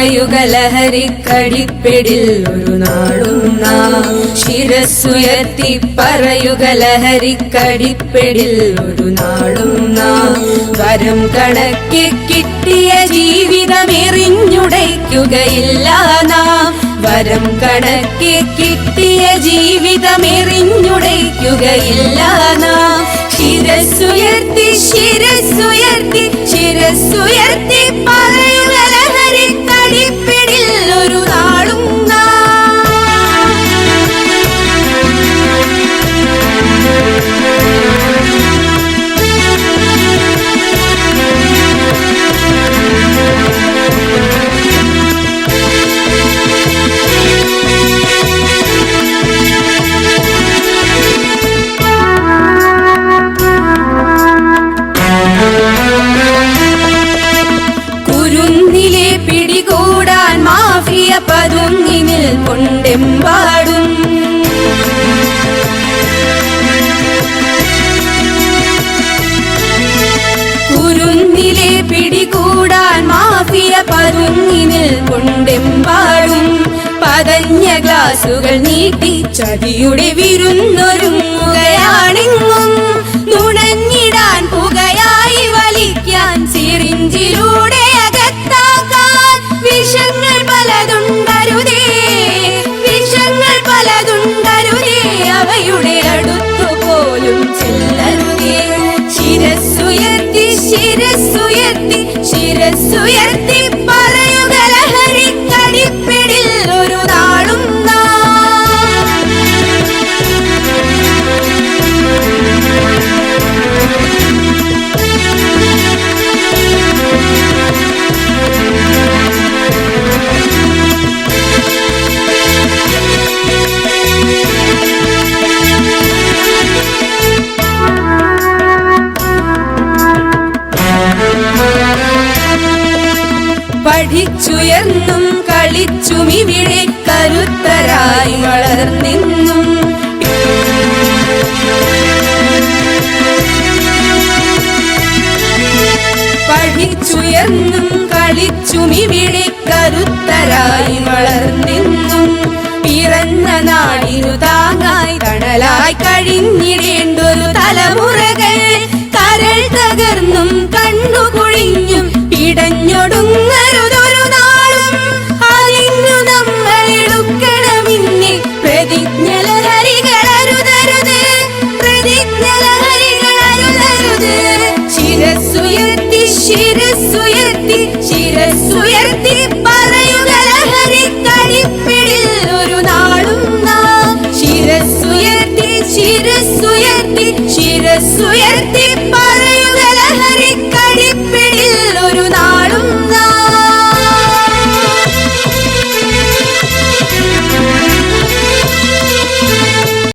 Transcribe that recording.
പറയുക ലഹരിക്കടിപ്പിടിൽ ഒരു നാളും നാം. ശിരസ്സുയർത്തി പറയുക ലഹരിക്കടിപ്പിടിൽ ഒരു നാളും നാം. വരം കണക്കെ കിട്ടിയ ജീവിതമെറിഞ്ഞുടയ്ക്കുകയില്ല നാം. വരം കണക്കെ കിട്ടിയ ജീവിതമെറിഞ്ഞുടയ്ക്കുകയില്ല നാം. ശിരസ്സുയർത്തി ശിരസ്സുയർത്തി ശിരസ്സുയർത്തി പറയുക ലഹരിക്കടിപ്പിടിൽ ഒരു നാളും പതുങ്ങി നിൽക്കൊണ്ടെമ്പാടും. കുരുന്നിലെ പിടികൂടാൻ മാഫിയ പതുങ്ങി നിൽക്കൊണ്ടെമ്പാടും. പതഞ്ഞ ഗ്ലാസുകൾ നീട്ടി ചതിയുടെ വിരുന്നൊരുങ്ങുകയാണെങ്ങും. നുണഞ്ഞിടാൻ പുകയായി വലിക്കാൻ സിറിഞ്ചിലൂടെ അകത്താക്കാൻ വിഷങ്ങൾ പലതുണ്ടരുതേ, വിഷങ്ങൾ പലതുണ്ടരുതേ, അവയുടെ അടുത്തുപോലും ചെല്ലരുതേ. ശിരസ്സുയർത്തി ശിരസ്സുയർത്തി ശിരസ്സുയർത്തി പറയുക ലഹരിക്കടിപ്പിടിൽ ഒരു നാളും പഠിച്ചുയർന്നും കളിച്ചും ഇവിടെ കരുത്തരായി വളർന്നെന്നും. പഠിച്ചുയർന്നും കളിച്ചും ഇവിടെ കരുത്തരായി വളർന്നെന്നും. പിറന്ന നാടിനു താങ്ങായി തണലായി കഴിഞ്ഞിടേണ്ടൊരു തലമുറകൾ കരൾ തകർന്നും കണ്ണുകുഴിഞ്ഞും പിടഞ്ഞൊടുങ്ങരുതൊരു നാളും. അതിന്നു നമ്മൾ എടുക്കണമെന്നേ പ്രതിജ്ഞ ലഹരികളരുതരുത്, പ്രതിജ്ഞ ലഹരികളരുതരുത്. ശിരസ്സുയർത്തി ശിരസ്സുയർത്തി ശിരസ്സുയർത്തി പറയുക ലഹരിക്കടിപ്പിടിൽ ഒരു നാളും നാം. ശിരസ്സുയർത്തി ശിരസ്സുയർത്തി ശിരസ്സുയർത്തി